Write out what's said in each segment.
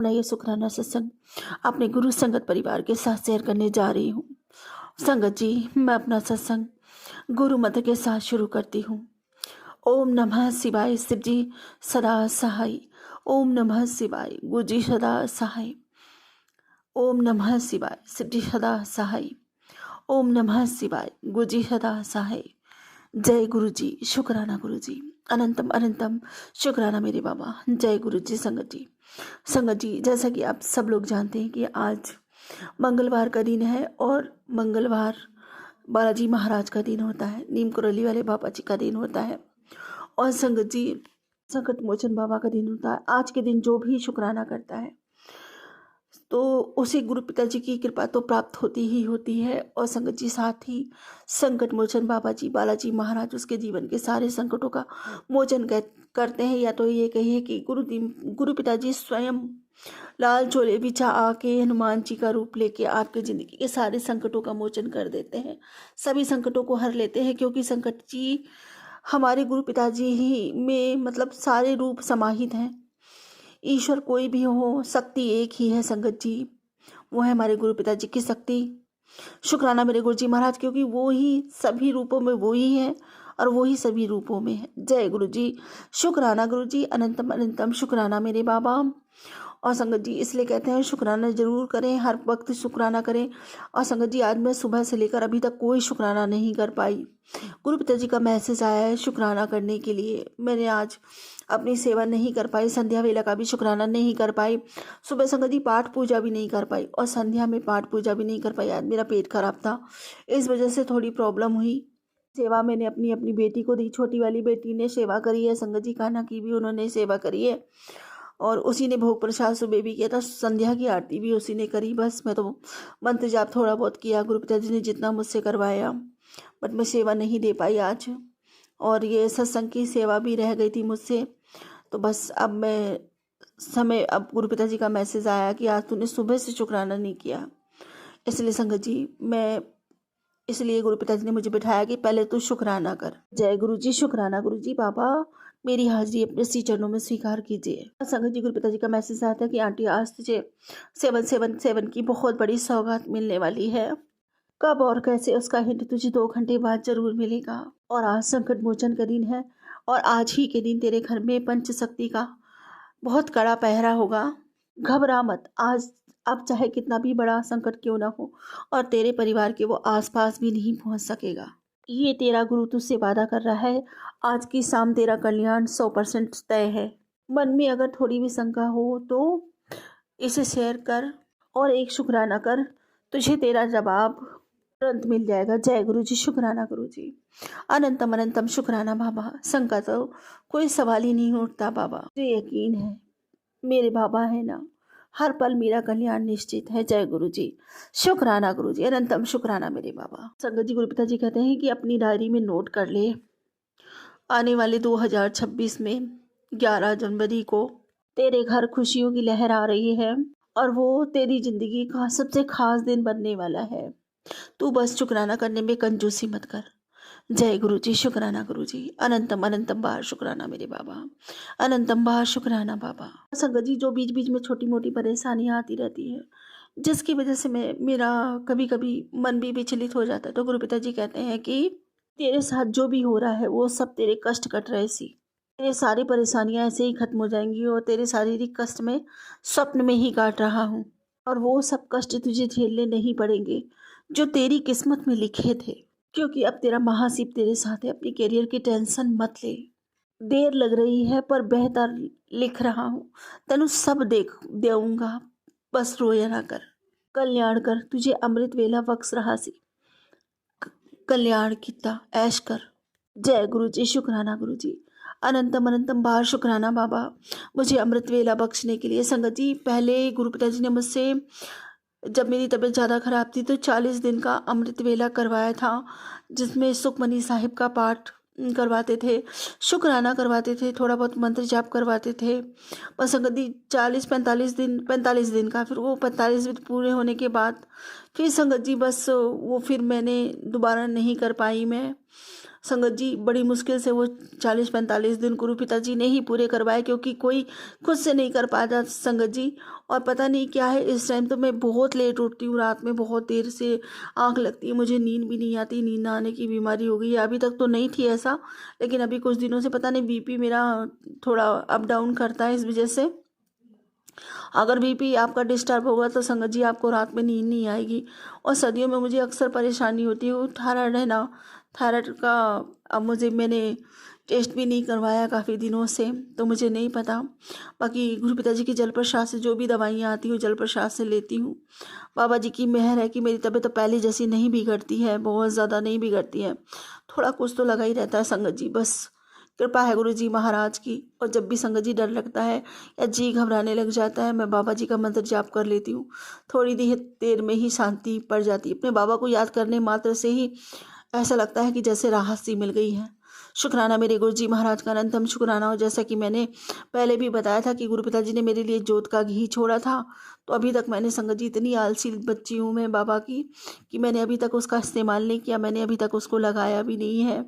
मैं ये शुक्राना सत्संग अपने गुरु संगत परिवार के साथ शेयर करने जा रही हूँ। संगत जी, मैं अपना सत्संग गुरु मंत्र के साथ शुरू करती हूँ। ओम नमः शिवाय, शिव जी सदा सहाय। ओम नमः शिवाय, गुरु जी सदा सहाय। ओम नमः शिवाय, शिव जी सदा सहाय। ओम नमः शिवाय, गुरु जी सदा सहाय। जय गुरु जी, शुक्राना गुरु जी, अनंतम अनंतम शुक्राना मेरे बाबा। जय गुरु जी। संगत जी, जैसा कि आप सब लोग जानते हैं कि आज मंगलवार का दिन है और मंगलवार बालाजी महाराज का दिन होता है, नीम कुरली वाले बाबा जी का दिन होता है और संगत जी संकट मोचन बाबा का दिन होता है। आज के दिन जो भी शुक्राना करता है तो उसे गुरु पिताजी की कृपा तो प्राप्त होती ही होती है और संगत जी साथ ही संकट मोचन बाबा जी बालाजी महाराज उसके जीवन के सारे संकटों का मोचन करते हैं। या तो ये कहिए कि गुरु पिताजी स्वयं लाल चोले बिछा आके हनुमान जी का रूप लेके आपके ज़िंदगी के सारे संकटों का मोचन कर देते हैं, सभी संकटों को हर लेते हैं, क्योंकि संकट जी हमारे गुरु पिताजी ही में मतलब सारे रूप समाहित हैं। ईश्वर कोई भी हो, शक्ति एक ही है संगत जी, वो है हमारे गुरु पिताजी की शक्ति। शुक्राना मेरे गुरु जी महाराज, क्योंकि वो ही सभी रूपों में वो ही है और वो ही सभी रूपों में है। जय गुरु जी, शुक्राना गुरु जी, अनंतम अनंतम शुक्राना मेरे बाबा। और संगत जी इसलिए कहते हैं शुक्राना जरूर करें, हर वक्त शुक्राना करें। और संगत जी आज मैं सुबह से लेकर अभी तक कोई शुक्राना नहीं कर पाई। गुरु पिताजी का मैसेज आया है शुक्राना करने के लिए, मैंने आज अपनी सेवा नहीं कर पाई, संध्या वेला का भी शुक्राना नहीं कर पाई, सुबह संगत जी पाठ पूजा भी नहीं कर पाई और संध्या में पाठ पूजा भी नहीं कर पाई। आज मेरा पेट खराब था, इस वजह से थोड़ी प्रॉब्लम हुई। सेवा मैंने अपनी अपनी बेटी को दी, छोटी वाली बेटी ने सेवा करी है संगत जी, कान्हा की भी उन्होंने सेवा करी है और उसी ने भोग प्रसाद सुबह भी किया था, संध्या की आरती भी उसी ने करी। बस मैं तो मंत्र जाप थोड़ा बहुत किया, गुरु पिताजी ने जितना मुझसे करवाया, बट मैं सेवा नहीं दे पाई आज। और ये सत्संग की सेवा भी रह गई थी मुझसे। तो बस अब गुरु पिताजी का मैसेज आया कि आज तूने सुबह से शुक्राना नहीं किया, इसलिए संगत जी इसलिए गुरु पिताजी ने मुझे बिठाया कि पहले तू शुक्राना कर। जय गुरु जी, शुक्राना गुरु जी। बाबा मेरी हाजिरी अपने श्री चरणों में स्वीकार कीजिए। संगत जी गुरु पिताजी का मैसेज आता है कि आंटी आज तुझे 777 की बहुत बड़ी सौगात मिलने वाली है। कब और कैसे उसका हिंट तुझे 2 घंटे बाद जरूर मिलेगा। और आज संकट मोचन का दिन है और आज ही के दिन तेरे घर में पंच शक्ति का बहुत कड़ा पहरा होगा। घबरा मत, आज अब चाहे कितना भी बड़ा संकट क्यों ना हो और तेरे परिवार के वो आसपास भी नहीं पहुंच सकेगा। ये तेरा गुरु तुझसे वादा कर रहा है, आज की शाम तेरा कल्याण 100% तय है। मन में अगर थोड़ी भी शंका हो तो इसे शेयर कर और एक शुक्राना कर, तुझे तेरा जवाब तुरंत मिल जाएगा। जय गुरु जी, शुक्राना गुरु जी, अनंतम अनंतम शुक्राना बाबा। शंका तो कोई सवाल ही नहीं उठता बाबा, मुझे यकीन है मेरे बाबा है ना, हर पल मेरा कल्याण निश्चित है। जय गुरु जी, शुक्राना गुरु जी, अनंतम शुक्राना मेरे बाबा। संगत जी गुरु पिताजी कहते हैं कि अपनी डायरी में नोट कर ले, आने वाले 2026 में 11 जनवरी को तेरे घर खुशियों की लहर आ रही है और वो तेरी जिंदगी का सबसे खास दिन बनने वाला है। तू बस शुक्राना करने में कंजूसी मत कर। जय गुरु जी, शुक्राना गुरु जी, अनंतम अनंतम बार शुक्राना मेरे बाबा, अनंतम बार शुक्राना बाबा। संगत जी जो बीच बीच में छोटी मोटी परेशानियां आती रहती है, जिसकी वजह से मेरा कभी कभी मन भी विचलित हो जाता है, तो गुरु पिताजी कहते हैं कि तेरे साथ जो भी हो रहा है वो सब तेरे कष्ट कट रहे सी, तेरी सारी परेशानियां ऐसे ही खत्म हो जाएंगी और तेरे शारीरिक कष्ट में स्वप्न में ही काट रहा हूँ और वो सब कष्ट तुझे झेलने नहीं पड़ेंगे जो तेरी किस्मत में लिखे थे, क्योंकि अब तेरा महाशिव तेरे साथ है। अपनी करियर की टेंशन मत ले, देर लग रही है पर बेहतर लिख रहा हूँ, तेनु सब देख देऊंगा, बस रोया ना कर, कल्याण कर, तुझे अमृत वेला बख्श रहा सी, कल्याण किता ऐश कर। जय गुरु जी, शुक्राना गुरु जी, अनंतम अनंतम बार शुक्राना बाबा मुझे अमृत वेला बख्शने के लिए। संगत जी पहले गुरु पिताजी ने मुझसे जब मेरी तबीयत ज़्यादा ख़राब थी तो 40 दिन का अमृत वेला करवाया था, जिसमें सुखमनी साहिब का पाठ करवाते थे, शुक्राना करवाते थे, थोड़ा बहुत मंत्र जाप करवाते थे। बस संगत जी 45 दिन का, फिर वो 45 दिन पूरे होने के बाद फिर संगत जी बस वो फिर मैंने दोबारा नहीं कर पाई मैं, संगत जी बड़ी मुश्किल से वो 40-45 दिन गुरु पिताजी ने ही पूरे करवाए, क्योंकि कोई खुद से नहीं कर पाता संगत जी। और पता नहीं क्या है, इस टाइम तो मैं बहुत लेट उठती हूँ, रात में बहुत देर से आँख लगती है, मुझे नींद भी नहीं आती, नींद ना आने की बीमारी हो गई है। अभी तक तो नहीं थी ऐसा, लेकिन अभी कुछ दिनों से पता नहीं बीपी मेरा थोड़ा अप डाउन करता है, इस वजह से। अगर बीपी आपका डिस्टर्ब होगा तो संगत जी आपको रात में नींद नहीं आएगी। और सर्दियों में मुझे अक्सर परेशानी होती है, वो थायराइड है ना, थायराइड का अब मैंने टेस्ट भी नहीं करवाया काफ़ी दिनों से, तो मुझे नहीं पता। बाकी गुरु पिताजी की जल प्रसाद से जो भी दवाइयाँ आती हूँ जल प्रसाद से लेती हूँ। बाबा जी की मेहर है कि मेरी तबीयत तो पहले जैसी नहीं बिगड़ती है, बहुत ज़्यादा नहीं बिगड़ती है, थोड़ा कुछ तो लगा ही रहता है संगत जी, बस कृपा है गुरु जी महाराज की। और जब भी संगत जी डर लगता है या जी घबराने लग जाता है, मैं बाबा जी का मंत्र जाप कर लेती हूँ, थोड़ी देर में ही शांति पड़ जाती है। अपने बाबा को याद करने मात्र से ही ऐसा लगता है कि जैसे राहत सी मिल गई है। शुक्राना मेरे गुरु जी महाराज का अनंतम शुक्राना। और जैसा कि मैंने पहले भी बताया था कि गुरु पिताजी ने मेरे लिए जोत का घी छोड़ा था, तो अभी तक मैंने संगत जी इतनी आलसी बच्ची हूँ मैं बाबा की, कि मैंने अभी तक उसका इस्तेमाल नहीं किया, मैंने अभी तक उसको लगाया भी नहीं है।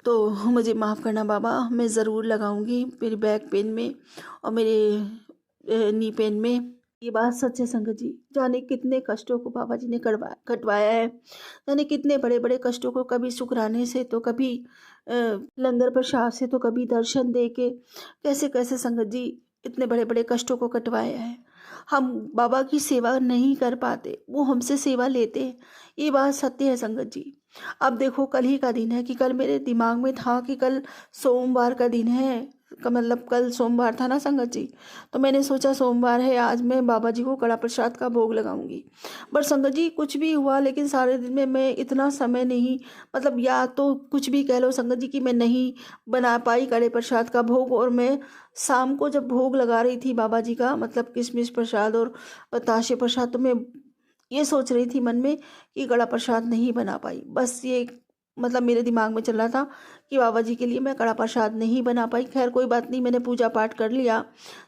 तो मुझे माफ़ करना बाबा, मैं ज़रूर लगाऊंगी मेरी बैक पेन में और मेरे नी पेन में। ये बात सच है संगत जी, जाने कितने कष्टों को बाबा जी ने कटवाया है, जाने कितने बड़े बड़े कष्टों को, कभी शुक्राने से तो कभी लंगर प्रसाद से तो कभी दर्शन दे के, कैसे कैसे संगत जी इतने बड़े बड़े कष्टों को कटवाया है। हम बाबा की सेवा नहीं कर पाते, वो हमसे सेवा लेते हैं, ये बात सत्य है संगत जी। अब देखो कल ही का दिन है, कि कल मेरे दिमाग में था कि कल सोमवार का दिन है, का मतलब कल सोमवार था ना संगत जी, तो मैंने सोचा सोमवार है, आज मैं बाबा जी को कड़ा प्रसाद का भोग लगाऊंगी। पर संगत जी कुछ भी हुआ, लेकिन सारे दिन में मैं इतना समय नहीं, मतलब या तो कुछ भी कह लो संगत जी कि मैं नहीं बना पाई कड़े प्रसाद का भोग। और मैं शाम को जब भोग लगा रही थी बाबा जी का, मतलब किशमिश प्रसाद और बताशे प्रसाद, तो मैं ये सोच रही थी मन में कि कड़ा प्रसाद नहीं बना पाई। बस ये मतलब मेरे दिमाग में चल रहा था कि बाबा जी के लिए मैं कड़ा प्रसाद नहीं बना पाई। खैर कोई बात नहीं, मैंने पूजा पाठ कर लिया,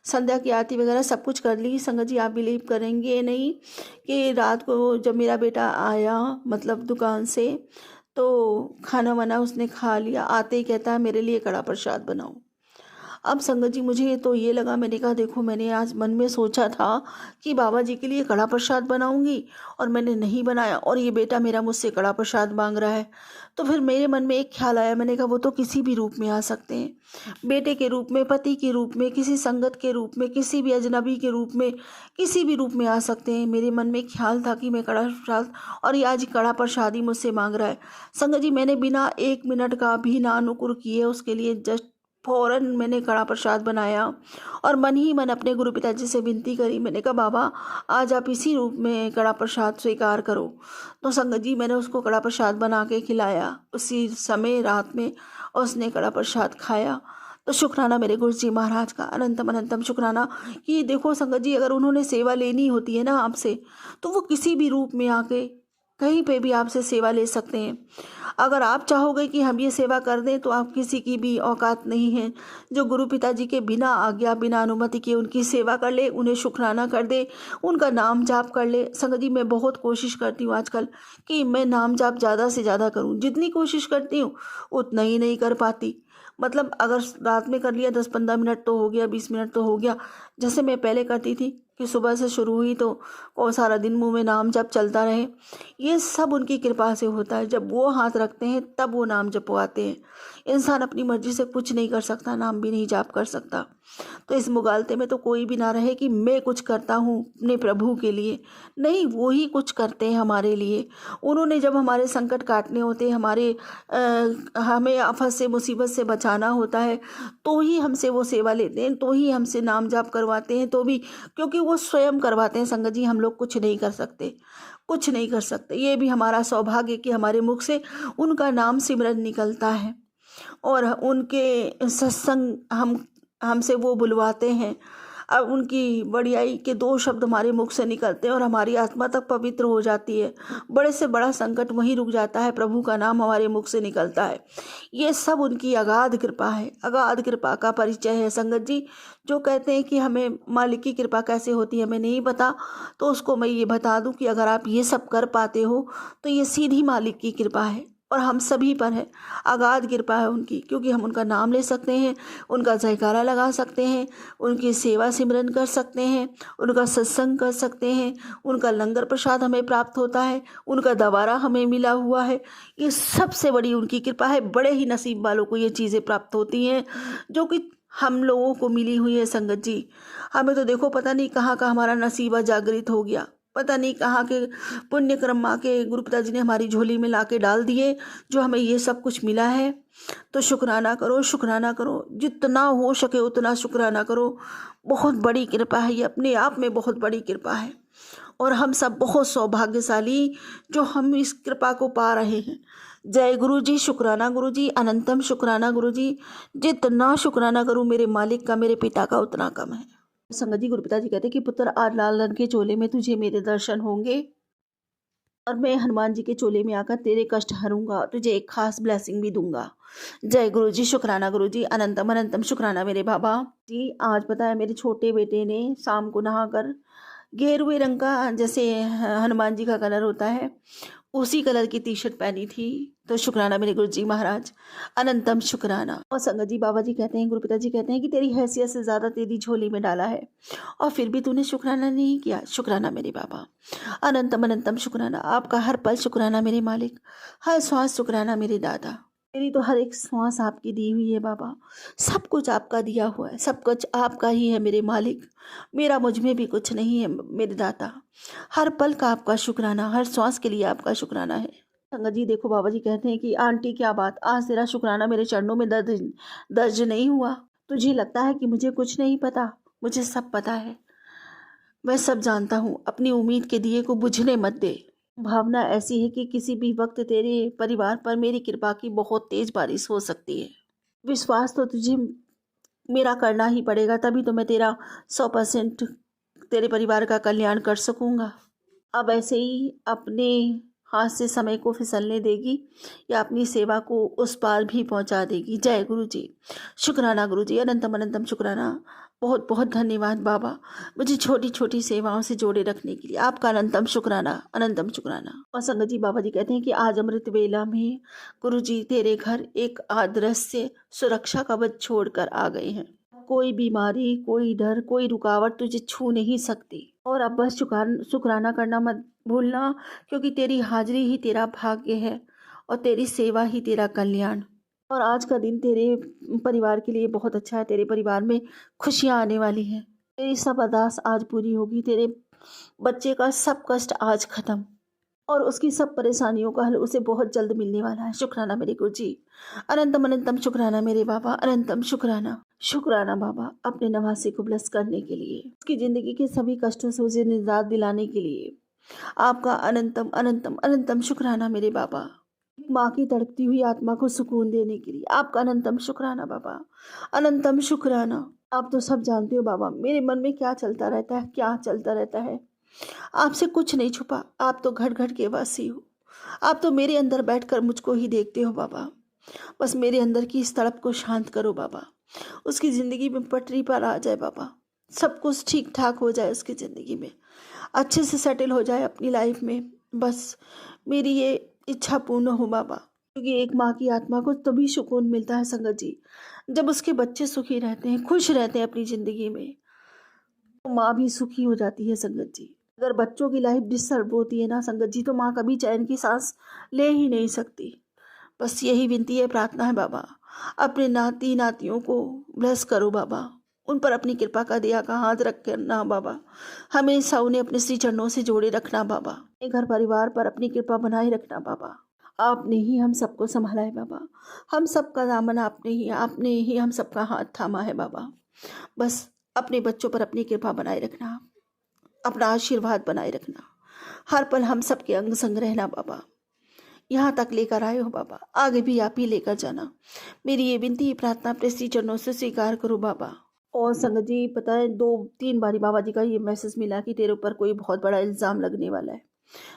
संध्या की आरती वगैरह सब कुछ कर ली। संगत जी आप बिलीव करेंगे नहीं कि रात को जब मेरा बेटा आया मतलब दुकान से, तो खाना वाना उसने खा लिया, आते ही कहता है मेरे लिए कड़ा प्रसाद बनाओ। अब संगत जी मुझे तो ये लगा, मैंने कहा देखो मैंने आज मन में सोचा था कि बाबा जी के लिए कड़ा प्रसाद बनाऊंगी और मैंने नहीं बनाया, और ये बेटा मेरा मुझसे कड़ा प्रसाद मांग रहा है। तो फिर मेरे मन में एक ख्याल आया, मैंने कहा वो तो किसी भी रूप में आ सकते हैं, बेटे के रूप में, पति के रूप में, किसी संगत के रूप में, किसी भी अजनबी के रूप में, किसी भी रूप में आ सकते हैं। मेरे मन में ख्याल था कि मैं कड़ा प्रसाद, और ये आज कड़ा प्रसाद ही मुझसे मांग रहा है। संगत जी मैंने बिना 1 मिनट का भी ना नुकुर किए उसके लिए जस्ट फौरन मैंने कड़ा प्रसाद बनाया और मन ही मन अपने गुरु पिताजी से विनती करी। मैंने कहा बाबा आज आप इसी रूप में कड़ा प्रसाद स्वीकार करो। तो संगत जी मैंने उसको कड़ा प्रसाद बना के खिलाया उसी समय रात में, और उसने कड़ा प्रसाद खाया। तो शुक्राना मेरे गुरु जी महाराज का, अनंतम अनंतम शुक्राना। कि देखो संगत जी अगर उन्होंने सेवा लेनी होती है ना आपसे, तो वो किसी भी रूप में आके कहीं पे भी आपसे सेवा ले सकते हैं। अगर आप चाहोगे कि हम ये सेवा कर दें, तो आप किसी की भी औकात नहीं है जो गुरु पिताजी के बिना आज्ञा बिना अनुमति के उनकी सेवा कर ले, उन्हें शुक्राना कर दे, उनका नाम जाप कर ले। संगत जी मैं बहुत कोशिश करती हूँ आजकल कि मैं नाम जाप ज़्यादा से ज़्यादा करूँ, जितनी कोशिश करती हूँ उतना ही नहीं कर पाती। मतलब अगर रात में कर लिया 10-15 मिनट तो हो गया, 20 मिनट तो हो गया, जैसे मैं पहले करती थी कि सुबह से शुरू हुई तो को सारा दिन मुंह में नाम जप चलता रहे। ये सब उनकी कृपा से होता है, जब वो हाथ रखते हैं तब वो नाम जपवाते हैं। इंसान अपनी मर्जी से कुछ नहीं कर सकता, नाम भी नहीं जाप कर सकता। तो इस मुगालते में तो कोई भी ना रहे कि मैं कुछ करता हूँ अपने प्रभु के लिए, नहीं वो ही कुछ करते हैं हमारे लिए। उन्होंने जब हमारे संकट काटने होते हैं, हमें आफत से मुसीबत से बचाना होता है, तो ही हमसे वो सेवा लेते हैं, तो ही हमसे नाम जाप करवाते हैं, तो भी क्योंकि वो स्वयं करवाते हैं। संगत जी हम लोग कुछ नहीं कर सकते, कुछ नहीं कर सकते। ये भी हमारा सौभाग्य कि हमारे मुख से उनका नाम सिमरन निकलता है और उनके सत्संग हमसे वो बुलवाते हैं। अब उनकी बड़ियाई के 2 शब्द हमारे मुख से निकलते हैं और हमारी आत्मा तक पवित्र हो जाती है। बड़े से बड़ा संकट वहीं रुक जाता है, प्रभु का नाम हमारे मुख से निकलता है। ये सब उनकी अगाध कृपा है, अगाध कृपा का परिचय है। संगत जी जो कहते हैं कि हमें मालिक की कृपा कैसे होती है हमें नहीं पता, तो उसको मैं ये बता दूं कि अगर आप ये सब कर पाते हो तो ये सीधी मालिक की कृपा है। और हम सभी पर है। अगाध कृपा है उनकी, क्योंकि हम उनका नाम ले सकते हैं, उनका जयकारा लगा सकते हैं, उनकी सेवा सिमरन कर सकते हैं, उनका सत्संग कर सकते हैं, उनका लंगर प्रसाद हमें प्राप्त होता है, उनका दवारा हमें मिला हुआ है। ये सबसे बड़ी उनकी कृपा है। बड़े ही नसीब वालों को ये चीज़ें प्राप्त होती हैं जो कि हम लोगों को मिली हुई है संगत जी। हमें तो देखो पता नहीं कहाँ का हमारा नसीबा जागृत हो गया, पता नहीं कहाँ के पुण्य कर्म के गुरु पिताजी ने हमारी झोली में ला के डाल दिए, जो हमें ये सब कुछ मिला है। तो शुक्राना करो, शुक्राना करो, जितना हो सके उतना शुक्राना करो। बहुत बड़ी कृपा है ये, अपने आप में बहुत बड़ी कृपा है। और हम सब बहुत सौभाग्यशाली जो हम इस कृपा को पा रहे हैं। जय गुरु जी, शुक्राना गुरु जी, अनंतम शुक्राना गुरु जी। जितना शुक्राना करूँ मेरे मालिक का, मेरे पिता का, उतना कम है। संगत जी, गुरु पिताजी कहते कि पुत्र आज लाल रंग के चोले में तुझे मेरे दर्शन होंगे और मैं हनुमान जी के चोले में आकर तेरे कष्ट हरूंगा, तुझे एक खास ब्लेसिंग भी दूंगा। जय गुरु जी, शुक्राना गुरु जी, अनंतम अनंतम शुक्राना मेरे बाबा जी। आज पता है मेरे छोटे बेटे ने शाम को नहाकर गेरुए रंग का, जैसे हनुमान जी का कलर होता है, उसी कलर की टी शर्ट पहनी थी। तो शुक्राना मेरे गुरु जी महाराज, अनंतम शुक्राना। और संगत जी, बाबा जी कहते हैं, गुरु पिताजी कहते हैं कि तेरी हैसियत से ज़्यादा तेरी झोली में डाला है और फिर भी तूने शुक्राना नहीं किया। शुक्राना मेरे बाबा, अनंतम अनंतम शुक्राना। आपका हर पल शुक्राना मेरे मालिक, हर श्वास शुक्राना मेरे दादा। मेरी तो हर एक श्वास आपकी दी हुई है बाबा, सब कुछ आपका दिया हुआ है, सब कुछ आपका ही है मेरे मालिक। मेरा मुझ में भी कुछ नहीं है मेरे दाता। हर पल का आपका शुक्राना, हर श्वास के लिए आपका शुक्राना है। संगत जी देखो, बाबा जी कहते हैं कि आंटी क्या बात, आज तेरा शुक्राना मेरे चरणों में दर्ज नहीं हुआ। तुझे लगता है कि मुझे कुछ नहीं पता, मुझे सब पता है, मैं सब जानता हूँ। अपनी उम्मीद के दिए को बुझने मत दे। भावना ऐसी है कि किसी भी वक्त तेरे परिवार पर मेरी कृपा की बहुत तेज बारिश हो सकती है। विश्वास तो तुझे मेरा करना ही पड़ेगा, तभी तो मैं तेरा 100% तेरे परिवार का कल्याण कर सकूंगा। अब ऐसे ही अपने हाथ से समय को फिसलने देगी या अपनी सेवा को उस पार भी पहुंचा देगी। जय गुरु जी, शुक्राना गुरु जी, अनंतम अनंतम शुक्राना। बहुत बहुत धन्यवाद बाबा, मुझे छोटी छोटी सेवाओं से जोड़े रखने के लिए। आपका अनंतम शुक्राना, अनंतम शुक्राना। और संगत जी, बाबा जी कहते हैं कि आज अमृत वेला में गुरु जी तेरे घर एक अदृश्य सुरक्षा कवच छोड़कर आ गए हैं। कोई बीमारी, कोई डर, कोई रुकावट तुझे छू नहीं सकती। और अब बस शुक्राना करना मत भूलना, क्योंकि तेरी हाजिरी ही तेरा भाग्य है और तेरी सेवा ही तेरा कल्याण। और आज का दिन तेरे परिवार के लिए बहुत अच्छा है। तेरे परिवार में खुशियाँ आने वाली हैं। तेरी सब अरदास आज पूरी होगी। तेरे बच्चे का सब कष्ट आज खत्म और उसकी सब परेशानियों का हल उसे बहुत जल्द मिलने वाला है। शुक्राना मेरे गुरु जी, अनंतम अनंतम शुक्राना मेरे बाबा, अनंतम शुक्राना। शुक्राना बाबा, अपने नवासे को ब्लेस करने के लिए, उसकी ज़िंदगी के सभी कष्टों से उसे निजात दिलाने के लिए। आपका अनंतम अनंतम अनंतम शुक्राना मेरे बाबा। माँ की तड़पती हुई आत्मा को सुकून देने के लिए आपका अनंतम शुक्राना बाबा, अनंतम शुक्राना। आप तो सब जानते हो बाबा, मेरे मन में क्या चलता रहता है, क्या चलता रहता है। आपसे कुछ नहीं छुपा, आप तो घट घट के वासी हो। आप तो मेरे अंदर बैठकर मुझको ही देखते हो बाबा। बस मेरे अंदर की इस तड़प को शांत करो बाबा, उसकी ज़िंदगी में पटरी पर आ जाए बाबा, सब कुछ ठीक ठाक हो जाए, उसकी ज़िंदगी में अच्छे से सेटल हो जाए अपनी लाइफ में। बस मेरी ये इच्छा पूर्ण हो बाबा, क्योंकि एक माँ की आत्मा को तभी सुकून मिलता है संगत जी, जब उसके बच्चे सुखी रहते हैं, खुश रहते हैं अपनी ज़िंदगी में, तो माँ भी सुखी हो जाती है संगत जी। अगर बच्चों की लाइफ डिस्टर्ब होती है ना संगत जी, तो माँ कभी चैन की सांस ले ही नहीं सकती। बस यही विनती है, प्रार्थना है बाबा, अपने नाती नातियों को ब्लेस करो बाबा, उन पर अपनी कृपा का दया का हाथ रखना बाबा, हमेशा उन्हें अपने श्री चरणों से जोड़े रखना बाबा, अपने घर परिवार पर अपनी कृपा बनाए रखना बाबा। आपने ही हम सबको संभाला है बाबा, हम सबका दामन आपने ही हम सबका हाथ थामा है बाबा। बस अपने बच्चों पर अपनी कृपा बनाए रखना, अपना आशीर्वाद बनाए रखना, हर पल हम सबके अंग संग रहना बाबा। यहाँ तक लेकर आए हो बाबा, आगे भी आप ही लेकर जाना। मेरी ये विनती प्रार्थना अपने श्री चरणों से स्वीकार करो बाबा। और संगत जी, पता है 2-3 बारी बाबा जी का ये मैसेज मिला कि तेरे ऊपर कोई बहुत बड़ा इल्ज़ाम लगने वाला है,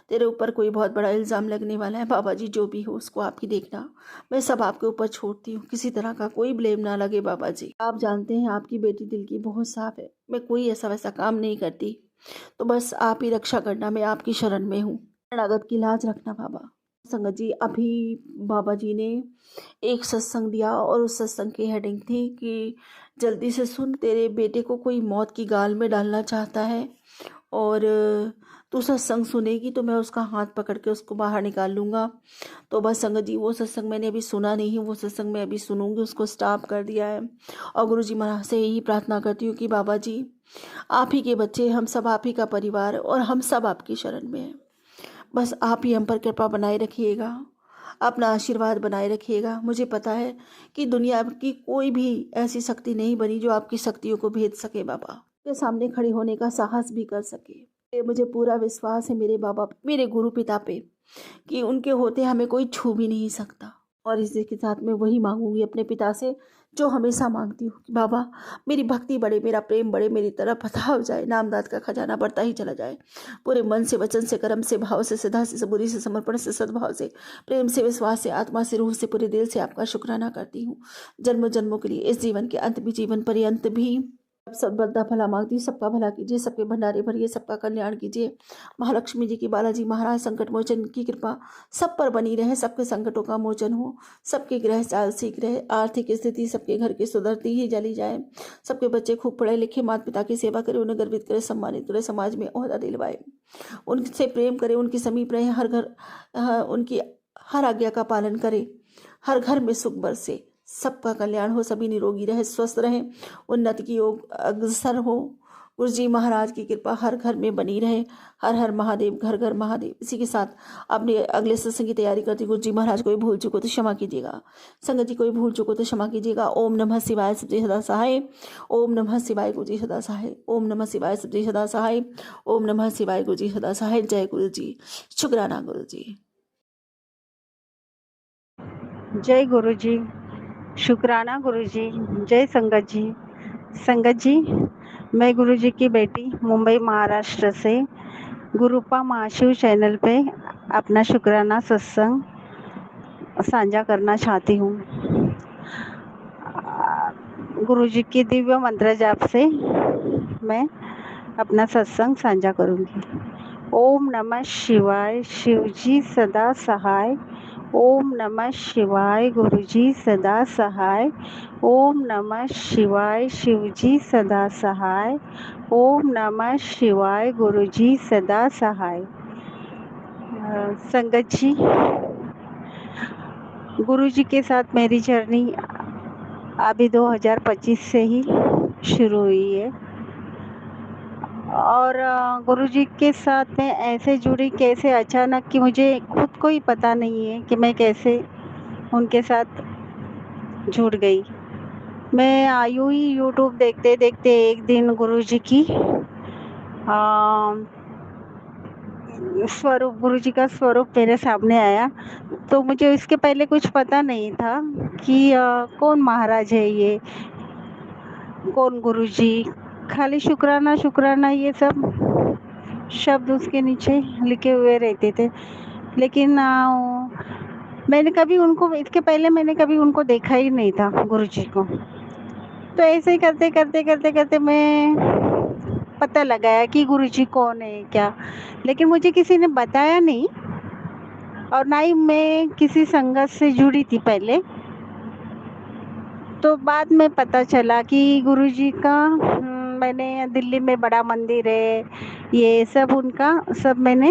तेरे ऊपर कोई बहुत बड़ा इल्ज़ाम लगने वाला है। बाबा जी जो भी हो उसको आप ही देखना, मैं सब आपके ऊपर छोड़ती हूँ, किसी तरह का कोई ब्लेम ना लगे बाबा जी। आप जानते हैं आपकी बेटी दिल की बहुत साफ है, मैं कोई ऐसा वैसा काम नहीं करती, तो बस आप ही रक्षा करना, मैं आपकी शरण में हूँ। शरणागत की लाज रखना बाबा, संगत जी, अभी बाबा जी ने एक सत्संग दिया और उस सत्संग की हेडिंग थी कि जल्दी से सुन, तेरे बेटे को कोई मौत की गाल में डालना चाहता है और तू सत्संग सुनेगी तो मैं उसका हाथ पकड़ के उसको बाहर निकाल लूँगा। तो बस संगत जी, वो सत्संग मैंने अभी सुना नहीं है, वो सत्संग मैं अभी सुनूंगी, उसको स्टॉप कर दिया है। और गुरु जी महाराज से यही प्रार्थना करती हूँ कि बाबा जी, आप ही के बच्चे, हम सब आप ही का परिवार और हम सब आपकी शरण में हैं। बस आप ही हम पर कृपा बनाए रखिएगा, अपना आशीर्वाद बनाए रखिएगा। मुझे पता है कि दुनिया की कोई भी ऐसी शक्ति नहीं बनी जो आपकी शक्तियों को भेद सके, बाबा के सामने खड़े होने का साहस भी कर सके। ये मुझे पूरा विश्वास है मेरे बाबा, मेरे गुरु पिता पे, कि उनके होते हमें कोई छू भी नहीं सकता। और इसी के साथ मैं वही मांगूंगी अपने पिता से जो हमेशा मांगती हूँ कि बाबा, मेरी भक्ति बढ़े, मेरा प्रेम बढ़े, मेरी तरफ फतह हो जाए, नामदाद का खजाना बढ़ता ही चला जाए। पूरे मन से, वचन से, कर्म से, भाव से, श्रद्धा से, सबूरी से, समर्पण से, सद्भाव से, प्रेम से, विश्वास से, आत्मा से, रूह से, पूरे दिल से आपका शुक्राना करती हूँ। जन्मों जन्मों के लिए, इस जीवन के अंत भी, जीवन पर्यंत भी सब बद्दा भला मांगती हूँ। सबका भला कीजिए, सबके भंडारे भरिए, सबका कल्याण कीजिए। महालक्ष्मी जी की, बालाजी महाराज संकट मोचन की कृपा सब पर बनी रहे, सबके संकटों का मोचन हो, सबके ग्रह चाल सीख रहे, आर्थिक स्थिति सबके घर की सुधरती ही चली जाए, सबके बच्चे खूब पढ़े लिखे, माता पिता की सेवा करे, उन्हें गर्वित करे, सम्मानित करे, समाज में ओहदा दिलवाए, उनसे प्रेम करे, उनके समीप रहे, हर घर उनकी हर आज्ञा का पालन करे, हर घर में सुख बरसे, सबका कल्याण हो, सभी निरोगी रहे, स्वस्थ रहे, उन्नति की ओर अग्रसर हो। गुरु जी महाराज की कृपा हर घर में बनी रहे। हर हर महादेव, घर घर महादेव। इसी के साथ अपने अगले सत्संग की तैयारी करती। गुरु जी महाराज कोई भूल चुको तो क्षमा कीजिएगा, संगत जी कोई भूल चुको तो क्षमा कीजिएगा। ओम नमः शिवाय, सब्जी सदा सहाय। ओम नमः शिवाय, गुरु जी सदा सहाय। ओम नमः शिवाय, सब्जी सदा सहाय। ओम नमः शिवाय, गुरु जी सदा सहाय। जय गुरु जी, शुक्राना गुरु जी। जय गुरु जी, शुक्राना गुरु जी। जय संगत जी। संगत जी, मैं गुरु जी की बेटी मुंबई महाराष्ट्र से गुरुपा महाशिव चैनल पे अपना शुक्राना सत्संग साझा करना चाहती हूँ। गुरु जी की दिव्य मंत्र जाप से मैं अपना सत्संग साझा करूँगी। ओम नमः शिवाय, शिवजी सदा सहाय। ओम नमः शिवाय, गुरुजी सदा सहाय। ओम नमः शिवाय, शिवजी सदा सहाय। ओम नमः शिवाय, गुरुजी सदा सहाय। संगत जी, गुरुजी के साथ मेरी जर्नी अभी 2025 से ही शुरू हुई है और गुरुजी के साथ मैं ऐसे जुड़ी कैसे अचानक कि मुझे खुद को ही पता नहीं है कि मैं कैसे उनके साथ जुड़ गई। मैं यूं ही यूट्यूब देखते देखते एक दिन गुरुजी की स्वरूप, गुरुजी का स्वरूप मेरे सामने आया। तो मुझे इसके पहले कुछ पता नहीं था कि कौन महाराज है, ये कौन गुरुजी। खाली शुक्राना शुक्राना ये सब शब्द उसके नीचे लिखे हुए रहते थे, लेकिन मैंने कभी उनको, इसके पहले मैंने कभी उनको देखा ही नहीं था गुरुजी को। तो ऐसे ही करते करते करते करते मैं पता लगाया कि गुरुजी कौन है क्या, लेकिन मुझे किसी ने बताया नहीं और ना ही मैं किसी संगत से जुड़ी थी पहले। तो बाद में पता चला कि गुरुजी का मैंने दिल्ली में बड़ा मंदिर है, ये सब उनका सब मैंने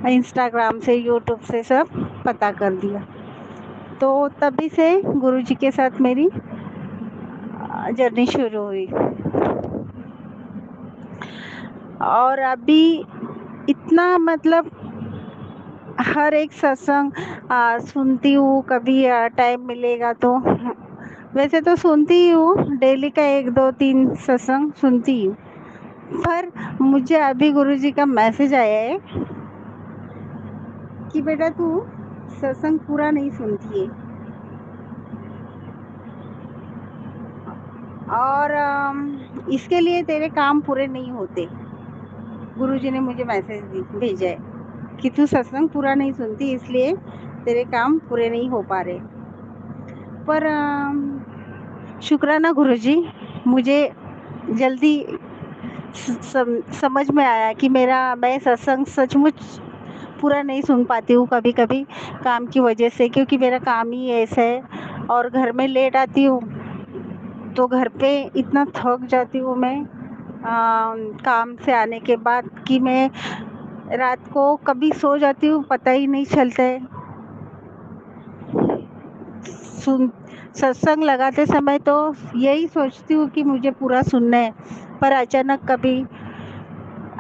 इंस्टाग्राम से, यूट्यूब से सब पता कर दिया। तो तभी से गुरुजी के साथ मेरी जर्नी शुरू हुई और अभी इतना मतलब हर एक सत्संग सुनती हूँ। कभी टाइम मिलेगा तो, वैसे तो सुनती ही हूँ, डेली का 1-2-3 सत्संग सुनती हूँ। पर मुझे अभी गुरुजी का मैसेज आया है कि बेटा तू सत्संग पूरा नहीं सुनती है और इसके लिए तेरे काम पूरे नहीं होते। गुरुजी ने मुझे मैसेज भेजा है कि तू सत्संग पूरा नहीं सुनती, इसलिए तेरे काम पूरे नहीं हो पा रहे। पर शुक्राना गुरुजी, मुझे जल्दी समझ में आया कि मैं सत्संग सचमुच पूरा नहीं सुन पाती हूँ कभी कभी काम की वजह से, क्योंकि मेरा काम ही ऐसा है। और घर में लेट आती हूँ तो घर पे इतना थक जाती हूँ मैं काम से आने के बाद कि मैं रात को कभी सो जाती हूँ, पता ही नहीं चलता है। सुन सत्संग लगाते समय तो यही सोचती हूँ कि मुझे पूरा सुनना है, पर अचानक कभी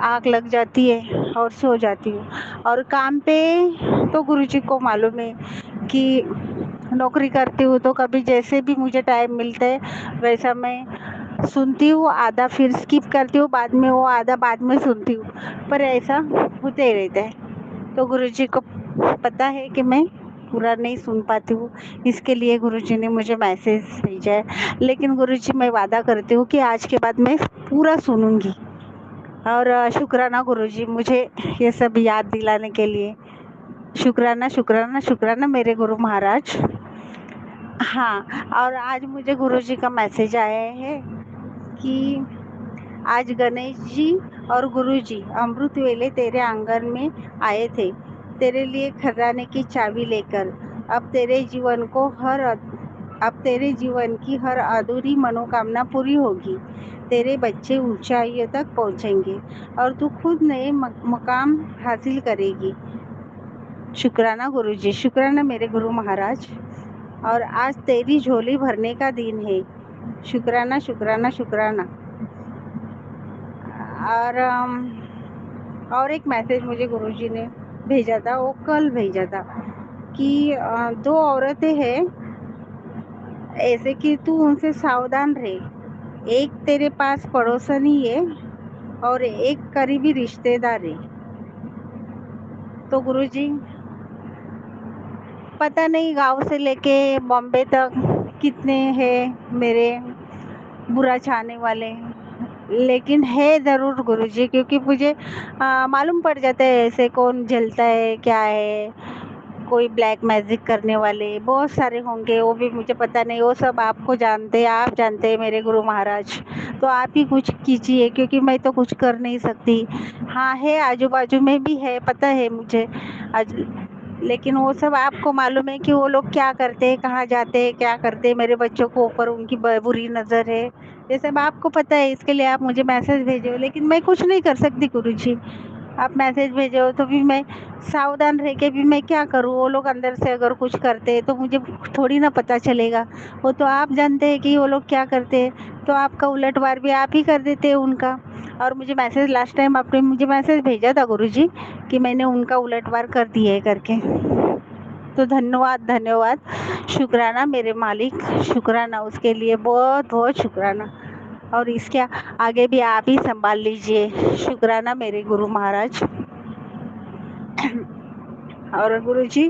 आग लग जाती है और सो जाती हूँ। और काम पे तो गुरुजी को मालूम है कि नौकरी करती हूँ, तो कभी जैसे भी मुझे टाइम मिलता है वैसा मैं सुनती हूँ, आधा फिर स्किप करती हूँ, बाद में वो आधा बाद में सुनती हूँ, पर ऐसा होते ही रहता है। तो गुरुजी को पता है कि मैं पूरा नहीं सुन पाती हूँ, इसके लिए गुरुजी ने मुझे मैसेज भेजा है। लेकिन गुरुजी, मैं वादा करती हूँ कि आज के बाद मैं पूरा सुनूंगी। और शुक्राना गुरुजी, मुझे ये सब याद दिलाने के लिए। शुक्राना शुक्राना शुक्राना मेरे गुरु महाराज। हाँ, और आज मुझे गुरुजी का मैसेज आया है कि आज गणेश जी और गुरुजी अमृत वेले तेरे आंगन में आए थे, तेरे लिए खजाने की चाबी लेकर। अब तेरे जीवन की हर अधूरी मनोकामना पूरी होगी, तेरे बच्चे ऊंचाइयों तक पहुंचेंगे और तू खुद नए मकाम हासिल करेगी। शुक्राना गुरुजी, शुक्राना मेरे गुरु महाराज। और आज तेरी झोली भरने का दिन है। शुक्राना शुक्राना शुक्राना। और एक मैसेज मुझे गुरुजी ने भेजा था, वो कल भेजा था कि दो औरतें हैं ऐसे कि तू उनसे सावधान रहे। एक तेरे पास पड़ोसनी है और एक करीबी रिश्तेदार है। तो गुरुजी, पता नहीं गांव से लेके बॉम्बे तक कितने हैं मेरे बुरा चाहने वाले, लेकिन है ज़रूर गुरुजी, क्योंकि मुझे मालूम पड़ जाता है ऐसे कौन जलता है क्या है। कोई ब्लैक मैजिक करने वाले बहुत सारे होंगे, वो भी मुझे पता नहीं, वो सब आपको जानते हैं, आप जानते हैं मेरे गुरु महाराज। तो आप ही कुछ कीजिए, क्योंकि मैं तो कुछ कर नहीं सकती। हाँ, है आजू बाजू में भी है, पता है मुझे आज, लेकिन वो सब आपको मालूम है कि वो लोग क्या करते हैं, कहाँ जाते हैं, क्या करते हैं, मेरे बच्चों को ऊपर उनकी बुरी नज़र है, ये सब आपको पता है। इसके लिए आप मुझे मैसेज भेजो, लेकिन मैं कुछ नहीं कर सकती गुरुजी। आप मैसेज भेजो तो भी मैं सावधान रह के भी मैं क्या करूँ। वो लोग अंदर से अगर कुछ करते हैं तो मुझे थोड़ी ना पता चलेगा। वो तो आप जानते हैं कि वो लोग क्या करते हैं, तो आपका उलटवार भी आप ही कर देते हैं उनका। और मुझे मैसेज लास्ट टाइम आपने मुझे मैसेज भेजा था गुरुजी कि मैंने उनका उलटवार कर दिया है करके। तो धन्यवाद धन्यवाद, शुक्राना मेरे मालिक, शुक्राना, उसके लिए बहुत बहुत शुक्राना। और इसके आगे भी आप ही संभाल लीजिए। शुक्राना मेरे गुरु महाराज। और गुरुजी,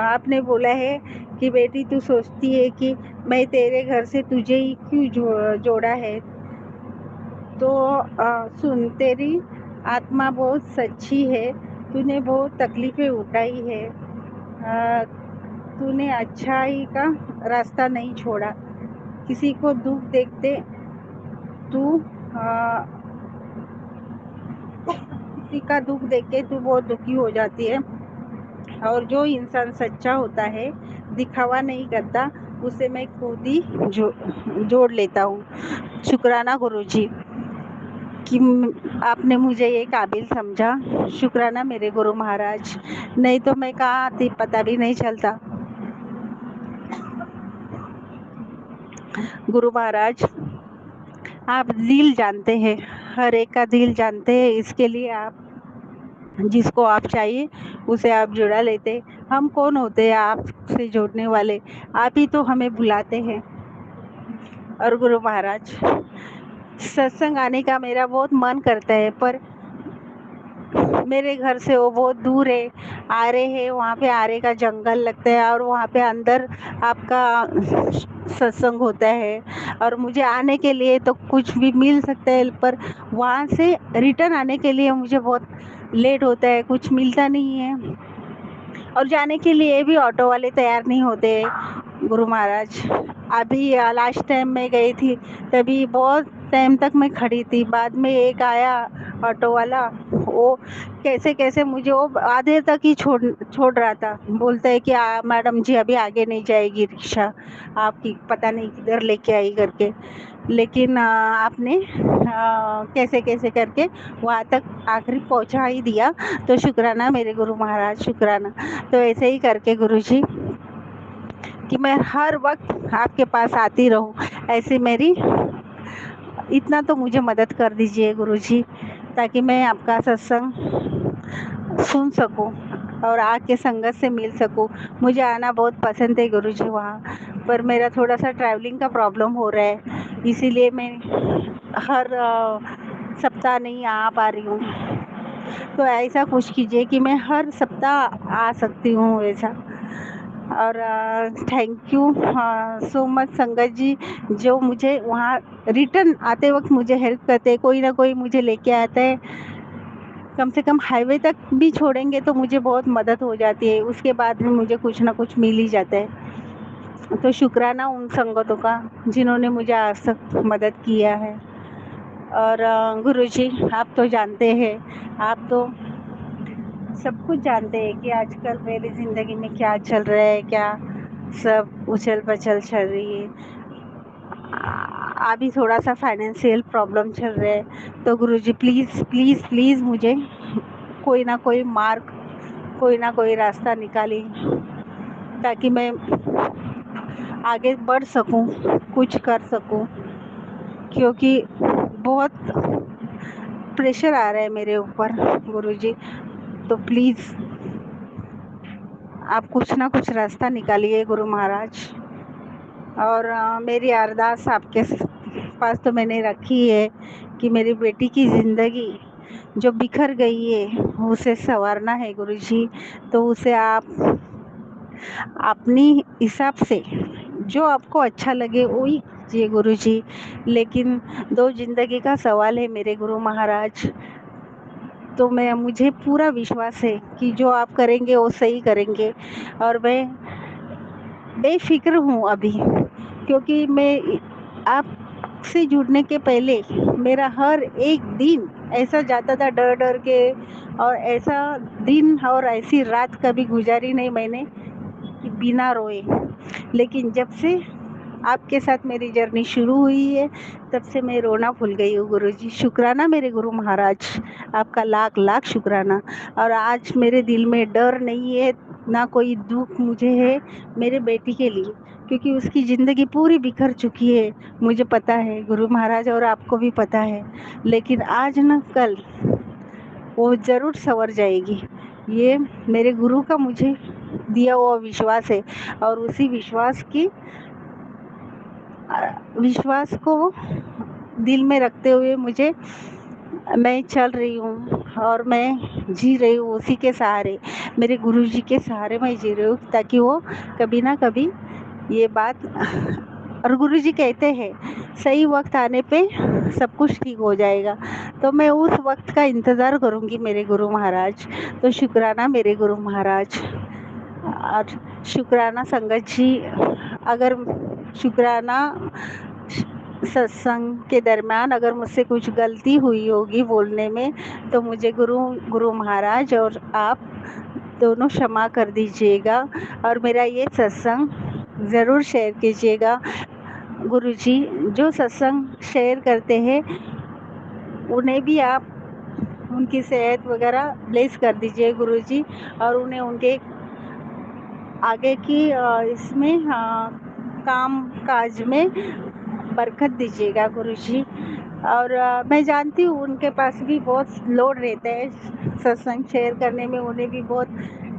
आपने बोला है कि बेटी तू सोचती है कि मैं तेरे घर से तुझे ही क्यों जोड़ा है, तो सुन, तेरी आत्मा बहुत सच्ची है, तूने बहुत तकलीफें उठाई है, तूने अच्छाई का रास्ता नहीं छोड़ा। किसी को दुख देखते तू किसी का दुख देख के तू बहुत दुखी हो जाती है, और जो इंसान सच्चा होता है, दिखावा नहीं करता, उसे मैं खुद ही जोड़ लेता हूँ। शुक्राना गुरुजी कि आपने मुझे ये काबिल समझा। शुक्राना मेरे गुरु महाराज, नहीं तो मैं कहाँ आती, पता भी नहीं चलता। गुरु महाराज, आप दिल जानते हैं, हर एक का दिल जानते हैं, इसके लिए आप जिसको आप चाहिए उसे आप जुड़ा लेते। हम कौन होते हैं आपसे जोड़ने वाले, आप ही तो हमें बुलाते हैं। और गुरु महाराज, सत्संग आने का मेरा बहुत मन करता है, पर मेरे घर से वो बहुत दूर है। आरे है, वहाँ पे आरे का जंगल लगता है और वहाँ पे अंदर आपका सत्संग होता है, और मुझे आने के लिए तो कुछ भी मिल सकता है, पर वहाँ से रिटर्न आने के लिए मुझे बहुत लेट होता है, कुछ मिलता नहीं है। और जाने के लिए भी ऑटो वाले तैयार नहीं होते, गुरु महाराज। अभी लास्ट टाइम मैं गई थी, तभी बहुत टाइम तक मैं खड़ी थी। बाद में एक आया ऑटो वाला, वो कैसे कैसे मुझे वो आधे तक ही छोड़ रहा था। बोलता है कि मैडम जी अभी आगे नहीं जाएगी रिक्शा, आपकी पता नहीं किधर लेके आई करके। लेकिन आपने कैसे कैसे करके वहाँ तक आखिरी पहुँचा ही दिया। तो शुक्राना मेरे गुरु महाराज, शुक्राना। तो ऐसे ही करके गुरुजी कि मैं हर वक्त आपके पास आती रहूं, ऐसी मेरी, इतना तो मुझे मदद कर दीजिए गुरुजी, ताकि मैं आपका सत्संग सुन सकूं और आके संगत से मिल सकूं। मुझे आना बहुत पसंद है गुरुजी वहाँ, पर मेरा थोड़ा सा ट्रैवलिंग का प्रॉब्लम हो रहा है, इसीलिए मैं हर सप्ताह नहीं आ पा रही हूँ। तो ऐसा कुछ कीजिए कि मैं हर सप्ताह आ सकती हूँ ऐसा। और थैंक यू सो मच संगत जी, जो मुझे वहाँ रिटर्न आते वक्त मुझे हेल्प करते हैं। कोई ना कोई मुझे लेके आता है, कम से कम हाईवे तक भी छोड़ेंगे तो मुझे बहुत मदद हो जाती है। उसके बाद में मुझे कुछ ना कुछ मिल ही जाता है। तो शुक्राना उन संगतों का जिन्होंने मुझे आज तक मदद किया है। और गुरुजी आप तो जानते हैं, आप तो सब कुछ जानते हैं कि आजकल मेरी ज़िंदगी में क्या चल रहा है, क्या सब उछल पछल चल रही है। अभी थोड़ा सा फाइनेंशियल प्रॉब्लम चल रहा है। तो गुरुजी प्लीज़ प्लीज़ प्लीज़ मुझे कोई ना कोई मार्ग, कोई ना कोई रास्ता निकालिए, ताकि मैं आगे बढ़ सकूं, कुछ कर सकूं। क्योंकि बहुत प्रेशर आ रहा है मेरे ऊपर गुरुजी। तो प्लीज़ आप कुछ ना कुछ रास्ता निकालिए गुरु महाराज। और मेरी अरदास आपके पास तो मैंने रखी है कि मेरी बेटी की ज़िंदगी जो बिखर गई है उसे संवारना है गुरुजी। तो उसे आप अपनी हिसाब से जो आपको अच्छा लगे वही कीजिए गुरुजी। लेकिन दो ज़िंदगी का सवाल है मेरे गुरु महाराज। तो मुझे पूरा विश्वास है कि जो आप करेंगे वो सही करेंगे। और मैं बेफिक्र हूँ अभी, क्योंकि मैं आपसे जुड़ने के पहले मेरा हर एक दिन ऐसा जाता था डर डर के, और ऐसा दिन और ऐसी रात कभी गुजारी नहीं मैंने कि बिना रोए। लेकिन जब से आपके साथ मेरी जर्नी शुरू हुई है, तब से मैं रोना भूल गई हूँ गुरुजी। शुक्राना मेरे गुरु महाराज, आपका लाख लाख शुक्राना। और आज मेरे दिल में डर नहीं है, ना कोई दुख मुझे है मेरे बेटी के लिए, क्योंकि उसकी ज़िंदगी पूरी बिखर चुकी है। मुझे पता है गुरु महाराज, और आपको भी पता है। लेकिन आज न कल वो ज़रूर संवर जाएगी। ये मेरे गुरु का मुझे दिया हुआ विश्वास है, और उसी विश्वास को दिल में रखते हुए मैं चल रही हूँ, और मैं जी रही हूँ उसी के सहारे, मेरे गुरुजी के सहारे मैं जी रही हूँ, ताकि वो कभी ना कभी ये बात, और गुरुजी कहते हैं सही वक्त आने पे सब कुछ ठीक हो जाएगा। तो मैं उस वक्त का इंतज़ार करूँगी मेरे गुरु महाराज। तो शुक्राना मेरे गुरु महाराज। और शुक्राना संगत जी, अगर शुक्राना सत्संग के दरमियान अगर मुझसे कुछ गलती हुई होगी बोलने में, तो मुझे गुरु महाराज और आप दोनों क्षमा कर दीजिएगा। और मेरा ये सत्संग ज़रूर शेयर कीजिएगा गुरुजी। जो सत्संग शेयर करते हैं उन्हें भी आप उनकी सेहत वगैरह ब्लेस कर दीजिए गुरुजी, और उन्हें उनके आगे की इसमें काम काज में बरकत दीजिएगा गुरुजी। और मैं जानती हूँ उनके पास भी बहुत लोड रहता है, सत्संग शेयर करने में उन्हें भी बहुत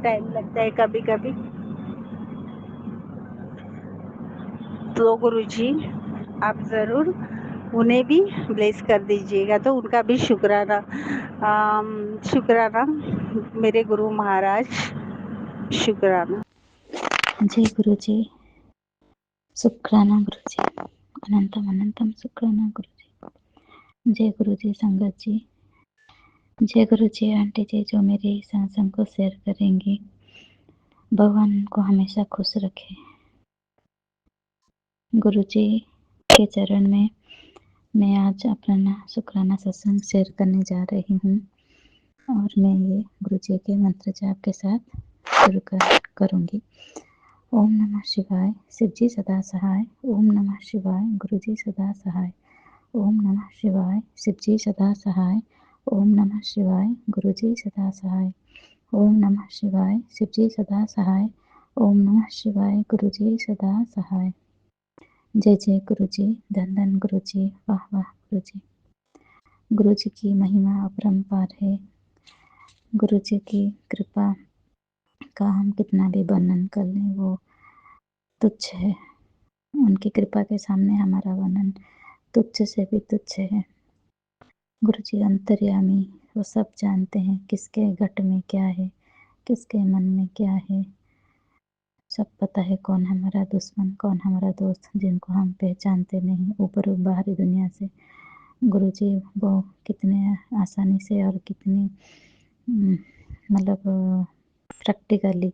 टाइम लगता है कभी कभी। तो गुरुजी आप ज़रूर उन्हें भी ब्लेस कर दीजिएगा। तो उनका भी शुक्राना, शुक्राना मेरे गुरु महाराज, शुक्राना। जय गुरुजी, शुक्राना गुरुजी, अनंतम अनंतम शुक्राना गुरुजी। जय गुरुजी संगत जी, जय गुरुजी आंटी जी जो मेरे सत्संग को शेयर करेंगी। भगवान उनको हमेशा खुश रखे। गुरु जी के चरण में मैं आज अपना शुक्राना सत्संग शेयर करने जा रही हूँ और मैं ये गुरु जी के मंत्र जाप के साथ शुरू करूँगी। ओम नमः शिवाय, शिव जी सदा सहाय। ओम नमः शिवाय, गुरु जी सदा सहाय। ओम नमः शिवाय, शिव जी सदा सहाय। ओम नमः शिवाय, गुरु जी सदा सहाय। ओम नमः शिवाय, शिव जी सदा सहाय। ओम नमः शिवाय, गुरु जी सदा सहाय। जय जय गुरु जी, धन धन गुरु जी, वाह वाह गुरु जी। गुरु जी की महिमा अपरंपार है। गुरु जी की कृपा का हम कितना भी वर्णन कर लें वो तुच्छ है। उनकी कृपा के सामने हमारा वर्णन तुच्छ से भी तुच्छ है। गुरु जी अंतर्यामी, वो सब जानते हैं किसके घट में क्या है, किसके मन में क्या है। सब पता है कौन हमारा दुश्मन, कौन हमारा दोस्त, जिनको हम पहचानते नहीं ऊपर बाहरी दुनिया से। गुरु जी वो कितने आसानी से और कितनी मतलब प्रैक्टिकली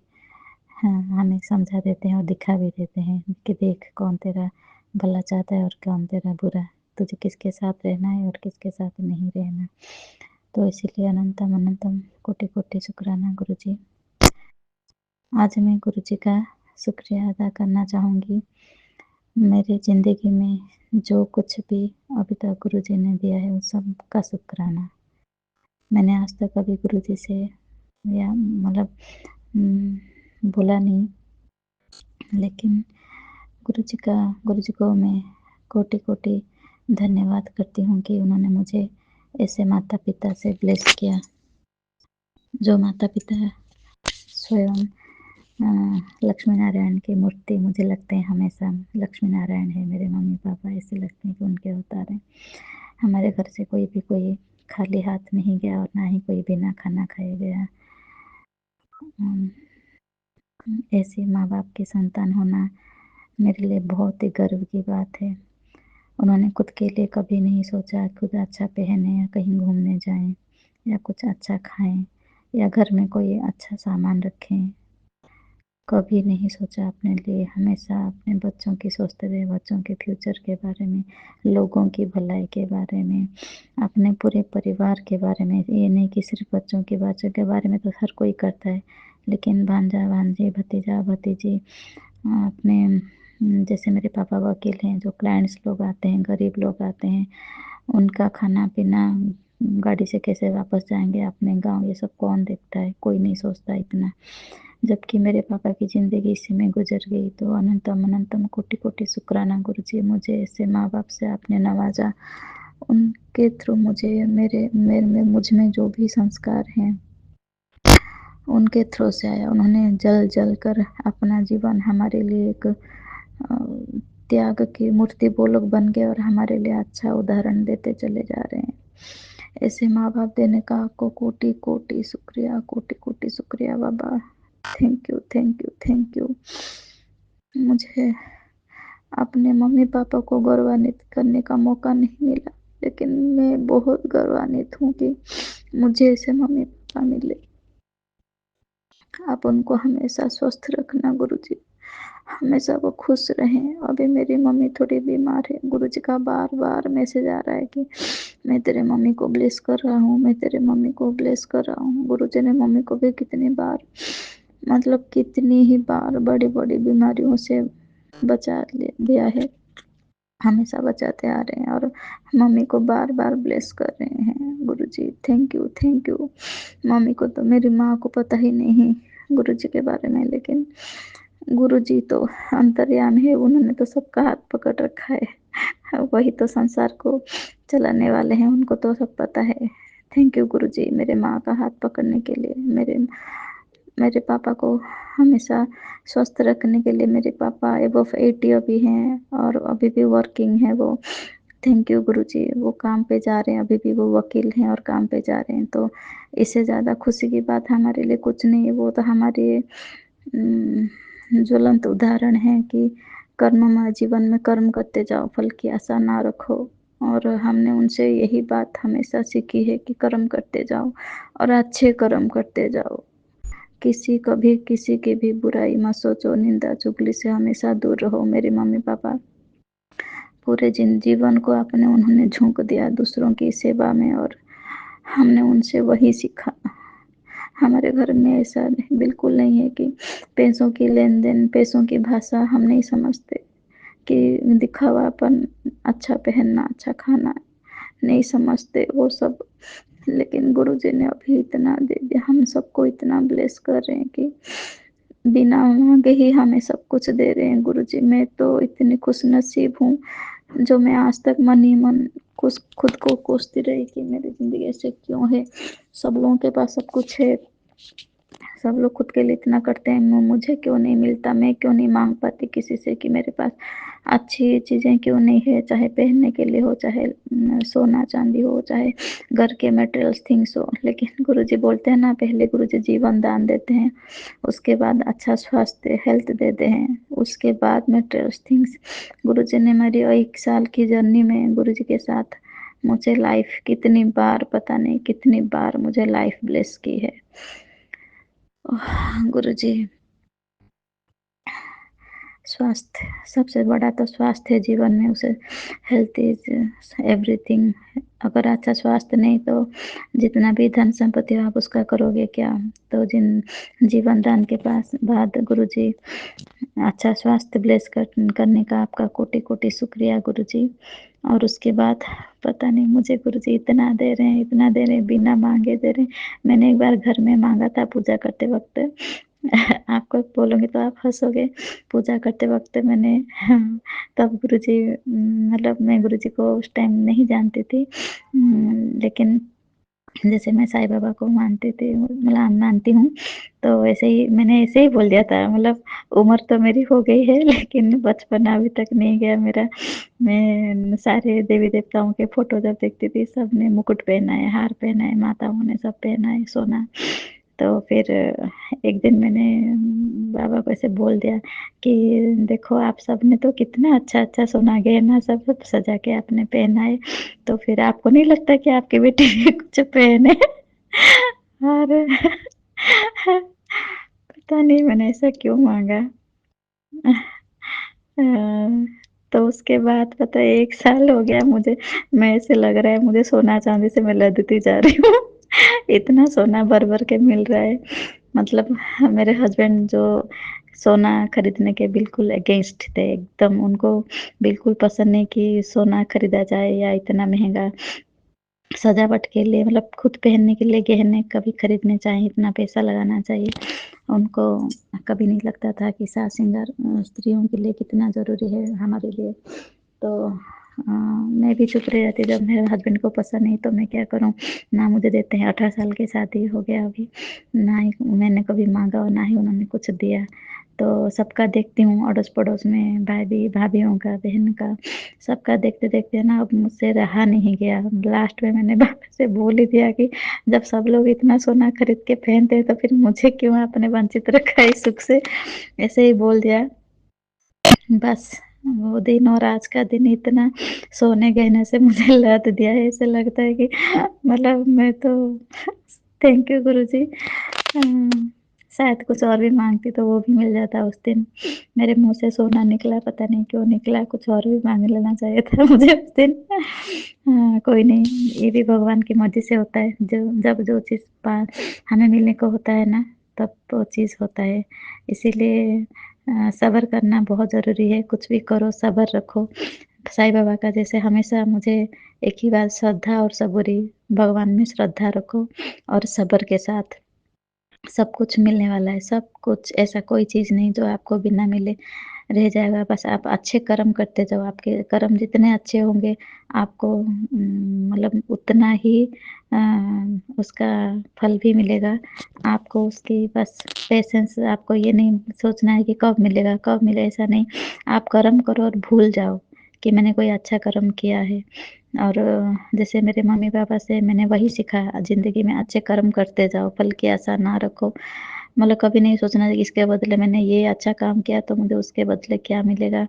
हाँ हमें समझा देते हैं और दिखा भी देते हैं कि देख कौन तेरा भला चाहता है और कौन तेरा बुरा, तुझे किसके साथ रहना है और किसके साथ नहीं रहना। तो इसीलिए अनंतम अनंतम कोटि कोटि शुक्राना गुरु जी। आज मैं गुरु जी का शुक्रिया अदा करना चाहूँगी। मेरी ज़िंदगी में जो कुछ भी अभी तक गुरु जी ने दिया है उस सब का शुक्राना। मैंने आज तक कभी गुरु जी से या मतलब बोला नहीं, लेकिन गुरु जी को मैं कोटि कोटि धन्यवाद करती हूँ कि उन्होंने मुझे ऐसे माता पिता से ब्लेस किया। जो माता पिता स्वयं लक्ष्मी नारायण की मूर्ति मुझे लगते हैं, हमेशा लक्ष्मी नारायण है मेरे मम्मी पापा, ऐसे लगते हैं कि उनके अवतार हैं। हमारे घर से कोई खाली हाथ नहीं गया और ना ही कोई बिना खाना खाए गया। ऐसे माँ बाप की संतान होना मेरे लिए बहुत ही गर्व की बात है। उन्होंने खुद के लिए कभी नहीं सोचा खुद अच्छा पहने या कहीं घूमने जाएं या कुछ अच्छा खाएं या घर में कोई अच्छा सामान रखें। कभी नहीं सोचा अपने लिए, हमेशा अपने बच्चों की सोचते रहे, बच्चों के फ्यूचर के बारे में, लोगों की भलाई के बारे में, अपने पूरे परिवार के बारे में। ये नहीं कि सिर्फ बच्चों के बारे में तो हर कोई करता है, लेकिन भांजा भांजी भतीजा भतीजी अपने जैसे मेरे पापा वकील हैं, जो क्लाइंट्स लोग आते हैं, गरीब लोग आते हैं, उनका खाना पीना, गाड़ी से कैसे वापस जाएंगे अपने गांव, ये सब कौन देखता है, कोई नहीं सोचता इतना। जबकि मेरे पापा की ज़िंदगी इसी में गुजर गई। तो अनंतम अनंतम कोटि कोटि शुक्राना गुरु जी, मुझे ऐसे माँ बाप से आपने नवाजा। उनके थ्रू मुझे मुझ में जो भी संस्कार हैं उनके थ्रू से आया। उन्होंने जल जल कर अपना जीवन हमारे लिए एक त्याग की मूर्ति वो लोग बन गए और हमारे लिए अच्छा उदाहरण देते चले जा रहे हैं। ऐसे माँ बाप देने का आपको कोटि कोटि शुक्रिया, कोटि कोटि शुक्रिया बाबा। Thank you thank you thank you. मुझे अपने मम्मी पापा को गौरवान्वित करने का मौका नहीं मिला, लेकिन मैं बहुत गौरवान्वित हूँ कि मुझे ऐसे मम्मी पापा मिले। आप उनको हमेशा स्वस्थ रखना गुरुजी, हमेशा वो खुश रहें। अभी मेरी मम्मी थोड़ी बीमार है। गुरुजी का बार बार मैसेज आ रहा है कि मैं तेरे मम्मी को ब्लेस कर रहा हूँ, मैं तेरे मम्मी को ब्लेस कर रहा हूँ। गुरुजी ने मम्मी को भी कितनी बार, मतलब कितनी ही बार बड़ी बड़ी बीमारियों से बचा दिया है, हमेशा बचाते आ रहे हैं और मम्मी को बार बार ब्लेस कर रहे हैं। गुरुजी thank you thank you. Mummy को तो, मेरी माँ को पता ही नहीं गुरुजी के बारे में, लेकिन गुरुजी तो अंतर्यामी है, उन्होंने तो सबका हाथ पकड़ रखा है। वही तो संसार को चलाने वाले हैं, उनको तो सब पता है। थैंक यू गुरुजी, मेरे माँ का हाथ पकड़ने के लिए, मेरे पापा को हमेशा स्वस्थ रखने के लिए। मेरे पापा एबव 80 अभी हैं और अभी भी वर्किंग है वो। थैंक यू गुरुजी, वो काम पे जा रहे हैं, अभी भी वो वकील हैं और काम पे जा रहे हैं। तो इससे ज़्यादा खुशी की बात हमारे लिए कुछ नहीं है। वो तो हमारे ज्वलंत उदाहरण है कि कर्ममय जीवन में कर्म करते जाओ, फल की आशा ना रखो। और हमने उनसे यही बात हमेशा सीखी है कि कर्म करते जाओ और अच्छे कर्म करते जाओ। कभी किसी की भी बुराई मत सोचो, निंदा चुगली से हमेशा दूर रहो मेरे मम्मी पापा। पूरे जीवन को आपने उन्होंने झोंक दिया दूसरों की सेवा में और हमने उनसे वही सीखा। हमारे घर में ऐसा बिल्कुल नहीं है कि पैसों की लेन-देन, पैसों की भाषा हम नहीं समझते कि दिखावापन, अच्छा पहनना, अच्छा खाना नहीं समझते वो सब। लेकिन गुरुजी ने अभी इतना दे दिया, हम सबको इतना ब्लेस कर रहे हैं कि बिना माँगे ही हमें सब कुछ दे रहे हैं गुरुजी। मैं तो इतनी खुशनसीब हूँ, जो मैं आज तक मन ही मन खुद को कोसती रही कि मेरी ज़िंदगी ऐसे क्यों है? सब लोगों के पास सब कुछ है, सब लोग खुद के लिए इतना करते हैं, मुझे क्यों नहीं मिलता? मैं क्यों नहीं माँग पाती किसी से कि मेरे पास अच्छी चीज़ें क्यों नहीं है? चाहे पहनने के लिए हो, चाहे सोना-चांदी हो, चाहे घर के मटेरियल्स थिंग्स हो। लेकिन गुरुजी बोलते हैं ना, पहले गुरुजी जीवन दान देते हैं, उसके बाद अच्छा स्वास्थ्य, हेल्थ देते हैं, उसके बाद मटेरियल्स थिंग्स। गुरुजी ने मेरी 1 साल की जर्नी में गुरुजी के साथ मुझे लाइफ कितनी बार, पता नहीं कितनी बार मुझे लाइफ ब्लेस की है। गुरुजी, स्वास्थ्य सबसे बड़ा तो स्वास्थ्य है जीवन में, उसे हेल्थ इज़ एवरीथिंग। अगर अच्छा स्वास्थ्य नहीं तो जितना भी धन संपत्ति हो आप उसका करोगे क्या? तो जीवन दान के बाद गुरुजी अच्छा स्वास्थ्य ब्लेस करने का आपका कोटि-कोटि शुक्रिया गुरुजी। और उसके बाद पता नहीं मुझे गुरुजी इतना दे रहे हैं, इतना दे रहे हैं, बिना माँगे दे रहे हैं। मैंने एक बार घर में माँगा था पूजा करते वक़्त, आपको बोलूँगी तो आप हँसोगे। पूजा करते वक़्त मैंने तब गुरुजी मतलब मैं गुरुजी को उस टाइम नहीं जानती थी। लेकिन जैसे मैं साईं बाबा को मानती थी, मतलब मानती हूँ, तो ऐसे ही मैंने ऐसे ही बोल दिया था। मतलब उम्र तो मेरी हो गई है लेकिन बचपना अभी तक नहीं गया मेरा। मैं सारे देवी-देवताओं के फ़ोटो जब देखती थी, सबने मुकुट पहना है, हार पहना है, माताओं ने सब पहना है सोना। तो फिर एक दिन मैंने बाबा को ऐसे बोल दिया कि देखो आप सबने तो कितना अच्छा-अच्छा सोना गहना सब सजा के आपने पहना है, तो फिर आपको नहीं लगता कि आपकी बेटी भी कुछ पहने? और पता नहीं मैंने ऐसा क्यों माँगा। अ, तो उसके बाद पता है 1 साल हो गया मुझे, मैं ऐसे लग रहा है मुझे सोना-चांदी से मैं लदती जा रही हूँ। इतना सोना भर-भर के मिल रहा है। मतलब मेरे हस्बैंड जो सोना खरीदने के बिल्कुल अगेंस्ट थे, एकदम उनको बिल्कुल पसंद नहीं कि सोना खरीदा जाए या इतना महँगा सजावट के लिए, मतलब खुद पहनने के लिए गहने कभी खरीदने चाहिए, इतना पैसा लगाना चाहिए। उनको कभी नहीं लगता था कि साज-सिंगार स्त्रियों के लिए कितना ज़रूरी है हमारे लिए। तो मैं भी चुप रह जाती जब मेरे हस्बैंड को पसंद नहीं तो मैं क्या करूँ? ना मुझे देते हैं, 18 साल की शादी हो गया अभी, ना ही मैंने कभी माँगा और ना ही उन्होंने कुछ दिया। तो सबका देखती हूँ अड़ोस-पड़ोस में भाभियों का, बहन का, सबका देखते-देखते ना अब मुझसे रहा नहीं गया। लास्ट में मैंने बाबा से बोल ही दिया कि जब सब लोग इतना सोना खरीद के पहनते हैं तो फिर मुझे क्यों आपने वंचित रखा है इस सुख से? ऐसे ही बोल दिया। बस वो दिन और आज का दिन इतना सोने-गहने से मुझे लद दिया है, ऐसा लगता है कि मतलब मैं तो थैंक यू गुरुजी। शायद कुछ और भी माँगती तो वो भी मिल जाता उस दिन। मेरे मुँह से सोना निकला, पता नहीं क्यों निकला, कुछ और भी माँग लेना चाहिए था मुझे उस दिन। कोई नहीं, ये भी भगवान की मर्ज़ी से होता है। जब जो चीज़ हमें मिलने को होता है ना, तब वो चीज़ होता है। इसीलिए सब्र करना बहुत ज़रूरी है, कुछ भी करो सब्र रखो। साईं बाबा का जैसे हमेशा मुझे एक ही बात, श्रद्धा और सबूरी, भगवान में श्रद्धा रखो और सब्र के साथ सब कुछ मिलने वाला है, सब कुछ, ऐसा कोई चीज़ नहीं जो आपको बिना मिले रह जाएगा। बस आप अच्छे कर्म करते जाओ, आपके कर्म जितने अच्छे होंगे आपको मतलब उतना ही अ, उसका फल भी मिलेगा। आपको उसकी बस पेशेंस, आपको ये नहीं सोचना है कि कब मिलेगा, कब मिले, ऐसा नहीं। आप कर्म करो और भूल जाओ कि मैंने कोई अच्छा कर्म किया है। और जैसे मेरे मम्मी-पापा से मैंने वही सीखा, ज़िंदगी में अच्छे कर्म करते जाओ, फल की आशा ना रखो। मतलब कभी नहीं सोचना कि इसके बदले मैंने ये अच्छा काम किया तो मुझे उसके बदले क्या मिलेगा।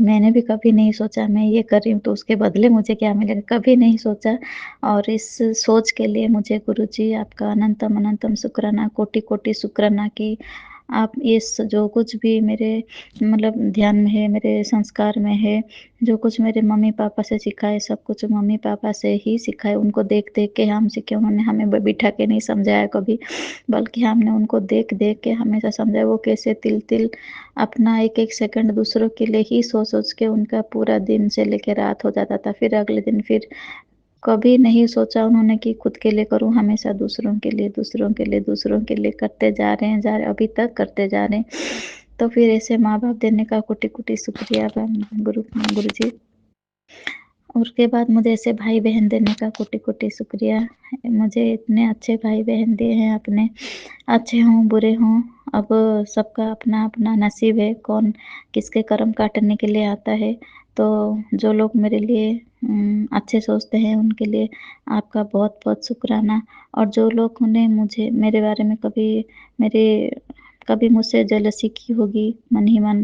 मैंने भी कभी नहीं सोचा मैं ये कर रही हूँ तो उसके बदले मुझे क्या मिलेगा, कभी नहीं सोचा। और इस सोच के लिए मुझे गुरुजी आपका अनंतम अनंतम शुक्राना, कोटि-कोटि शुक्राना कि आप जो कुछ भी मेरे मतलब ध्यान में है, मेरे संस्कार में है, जो कुछ मेरे मम्मी-पापा से सीखा है, सब कुछ मम्मी-पापा से ही सीखा है। उनको देख-देख के हम सीखे। उन्होंने हमें बिठा के नहीं समझाया कभी, बल्कि हमने उनको देख-देख के हमेशा समझाया। वो कैसे तिल-तिल अपना एक-एक सेकंड दूसरों के लिए ही सोच-सोच के उनका पूरा दिन से लेके रात हो जाता था। फिर अगले दिन फिर कभी नहीं सोचा उन्होंने कि खुद के लिए करूँ, हमेशा दूसरों के लिए, दूसरों के लिए, दूसरों के लिए करते जा रहे हैं, अभी तक करते जा रहे हैं। तो फिर ऐसे माँ-बाप देने का कोटि-कोटि शुक्रिया गुरुजी। और उसके बाद मुझे ऐसे भाई-बहन देने का कोटि-कोटि शुक्रिया। मुझे इतने अच्छे भाई-बहन दिए हैं अपने, अच्छे हों, बुरे हों, अब सबका अपना-अपना नसीब है, कौन किसके कर्म काटने के लिए आता है। तो जो लोग मेरे लिए अच्छे सोचते हैं, उनके लिए आपका बहुत-बहुत शुक्राना। और जो लोग ने मुझे मेरे बारे में कभी मुझसे जेलसी की होगी, मन ही मन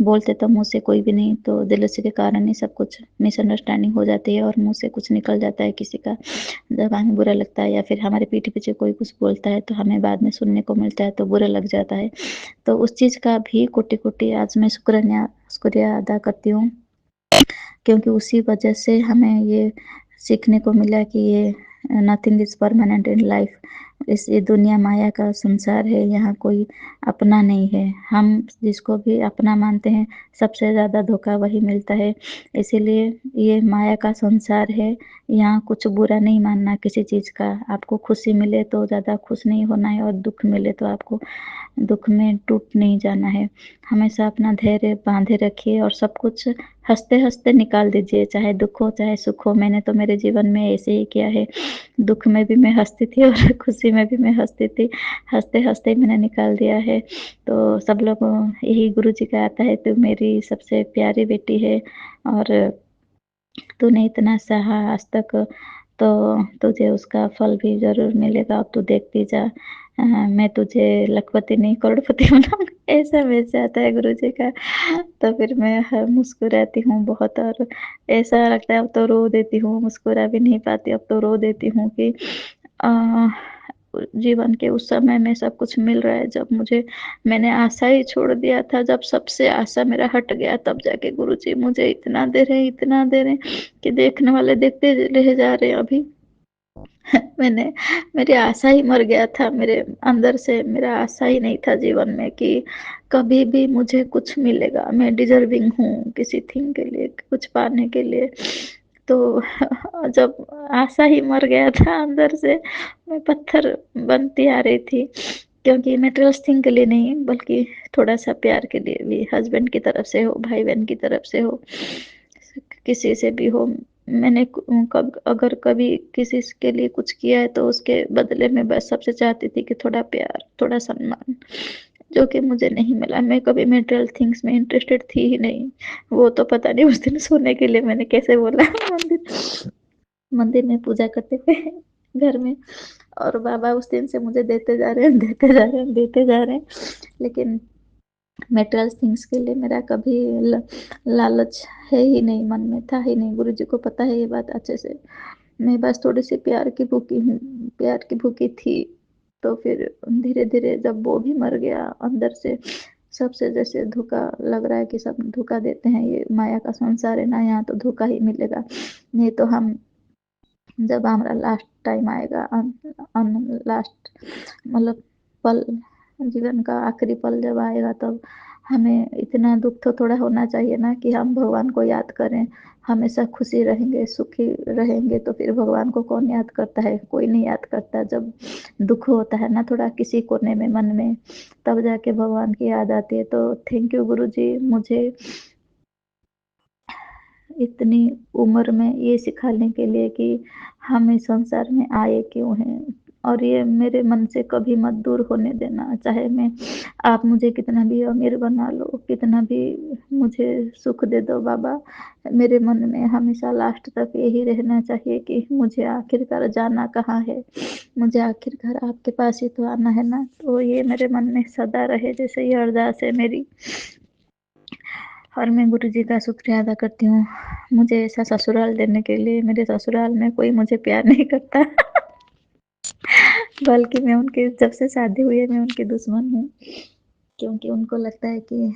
बोलते तो मुँह से कोई भी नहीं, तो जेलसी के कारण ही सब कुछ मिसअंडरस्टैंडिंग हो जाती है और मुँह से कुछ निकल जाता है किसी का। जब हमें बुरा लगता है या फिर हमारे पीठ पीछे कोई कुछ बोलता है, तो हमें बाद में सुनने को मिलता है, तो बुरा लग जाता है। तो उस चीज़ का भी कोटि-कोटि आज मैं शुक्रिया अदा करती हूँ, क्योंकि उसी वजह से हमें ये सीखने को मिला कि ये nothing is permanent in life. ये दुनिया माया का संसार है, यहाँ कोई अपना नहीं है। हम जिसको भी अपना मानते हैं, सबसे ज़्यादा धोखा वही मिलता है। इसीलिए ये माया का संसार है, यहाँ कुछ बुरा नहीं मानना किसी चीज़ का। आपको खुशी मिले तो ज़्यादा खुश नहीं होना है और दुःख मिले तो आपको दुःख में टूट नहीं जाना है। हमेशा अपना धैर्य बाँधे रखिए और सब कुछ हँसते-हँसते निकाल दीजिए, चाहे दुःख हो, चाहे सुख हो। मैंने तो मेरे जीवन में ऐसे ही किया है। दुःख में भी मैं हँसती थी और खुशी में भी मैं हँसती थी। हँसते-हँसते ही मैंने निकाल दिया है। तो सब लोग यही गुरुजी का आता है, "तू मेरी सबसे प्यारी बेटी है और तूने इतना सहा आज तक, तो तुझे उसका फल भी ज़रूर मिलेगा। अब तू देखती जा, मैं तुझे लखपति नहीं करोड़पति बनाऊँगी।" ऐसा मैसेज आता है गुरुजी का। तो फिर मैं मुस्कुराती हूँ बहुत और ऐसा लगता है अब तो रो देती हूँ, मुस्कुरा भी नहीं पाती, अब तो रो देती हूँ कि अ, जीवन के उस समय में सब कुछ मिल रहा है, जब मैंने आशा ही छोड़ दिया था, जब सबसे आशा मेरा हट गया, तब जाके गुरुजी मुझे इतना दे रहे हैं कि देखने वाले देखते रह जा रहे हैं अभी। मैंने मेरी आशा ही मर गया था, मेरे अंदर से मेरा आशा ही नहीं था जीवन में कि कभी भी मुझे कुछ मिलेगा, मैं डिज़र्विंग हूँ किसी थिंग के लिए, कुछ पाने के लिए। तो जब आशा ही मर गया था अंदर से, मैं पत्थर बनती आ रही थी, क्योंकि मटेरियल्स थिंग के लिए नहीं, बल्कि थोड़ा-सा प्यार के लिए भी, हस्बैंड की तरफ से हो, भाई-बहन की तरफ से हो, किसी से भी हो। मैंने अगर कभी किसी के लिए कुछ किया है, तो उसके बदले में बस सबसे चाहती थी कि थोड़ा प्यार, थोड़ा सम्मान, जो कि मुझे नहीं मिला। मैं कभी मटेरियल थिंग्स में इंटरेस्टेड थी ही नहीं। वो तो पता नहीं उस दिन सोने के लिए मैंने कैसे बोला मंदिर मंदिर में पूजा करते थे घर में, और बाबा उस दिन से मुझे देते जा रहे हैं, देते जा रहे हैं, देते जा रहे हैं। लेकिन मटेरियल थिंग्स के लिए मेरा कभी लालच है ही नहीं, मन में था ही नहीं। गुरुजी को पता है ये बात अच्छे से। मैं बस थोड़ी-सी प्यार की भूखी हूँ, प्यार की भूखी थी। तो फिर धीरे-धीरे जब वो भी मर गया अंदर से, सबसे जैसे धोखा लग रहा है कि सब धोखा देते हैं, ये माया का संसार है ना, यहाँ तो धोखा ही मिलेगा। नहीं तो हम जब हमारा लास्ट टाइम आएगा, लास्ट मतलब पल, जीवन का आखिरी पल जब आएगा, तब हमें इतना दुःख तो थोड़ा होना चाहिए ना कि हम भगवान को याद करें। हमेशा खुशी रहेंगे, सुखी रहेंगे, तो फिर भगवान को कौन याद करता है? कोई नहीं याद करता। जब दुःख होता है ना थोड़ा किसी कोने में मन में, तब जाके भगवान की याद आती है। तो थैंक यू गुरुजी, मुझे इतनी उम्र में ये सिखाने के लिए कि हम इस संसार में आए क्यों हैं, और ये मेरे मन से कभी मत दूर होने देना। चाहे आप मुझे कितना भी अमीर बना लो, कितना भी मुझे सुख दे दो बाबा, मेरे मन में हमेशा लास्ट तक यही रहना चाहिए कि मुझे आखिरकार जाना कहाँ है, मुझे आखिरकार आपके पास ही तो आना है ना। तो ये मेरे मन में सदा रहे, जैसे ये अरदास है मेरी। और मैं गुरुजी का शुक्रिया अदा करती हूँ, मुझे ऐसा ससुराल देने के लिए। मेरे ससुराल में कोई मुझे प्यार नहीं करता बल्कि मैं उनकी, जब से शादी हुई है, मैं उनकी दुश्मन हूँ। क्योंकि उनको लगता है कि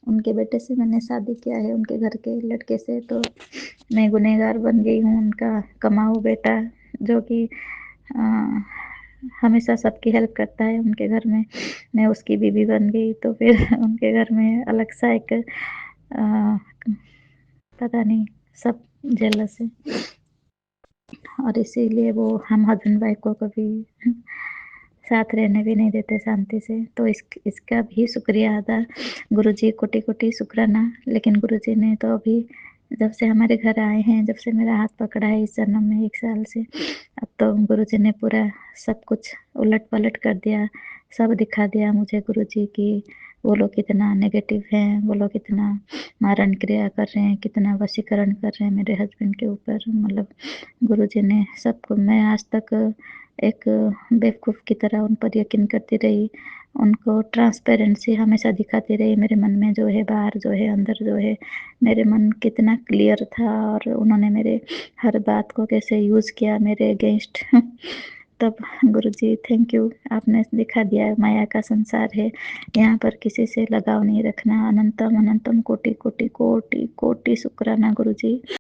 उनके बेटे से मैंने शादी किया है, उनके घर के लड़के से, तो मैं गुनहगार बन गई हूँ। उनका कमाऊ बेटा जो कि अ, हमेशा सबकी हेल्प करता है उनके घर में, मैं उसकी बीवी बन गई, तो फिर उनके घर में अलग सा एक पता नहीं, सब जेलस है और इसीलिए वो हम हस्बैंड वाइफ को कभी साथ रहने भी नहीं देते शांति से। तो इसका भी शुक्रिया अदा, गुरुजी कोटि-कोटि शुक्राना। लेकिन गुरुजी ने तो अभी जब से हमारे घर आए हैं, जब से मेरा हाथ पकड़ा है इस जन्म में 1 साल से, अब तो गुरुजी ने पूरा सब कुछ उलट-पलट कर दिया, सब दिखा दिया मुझे गुरुजी कि वो लोग कितना नेगेटिव हैं, वो लोग कितना मारण क्रिया कर रहे हैं, कितना वशीकरण कर रहे हैं मेरे हस्बैंड के ऊपर। मतलब गुरुजी ने सबको, मैं आज तक एक बेवकूफ़ की तरह उन पर यकीन करती रही, उनको ट्रांसपेरेंसी हमेशा दिखाती रही, मेरे मन में जो है, बाहर जो है, अंदर जो है, मेरे मन कितना क्लियर था और उन्होंने मेरे हर बात को कैसे यूज़ किया मेरे अगेंस्ट। तब गुरुजी थैंक यू, आपने दिखा दिया माया का संसार है, यहाँ पर किसी से लगाव नहीं रखना। अनंतम अनंतम कोटि कोटि कोटि कोटि शुक्राना गुरुजी।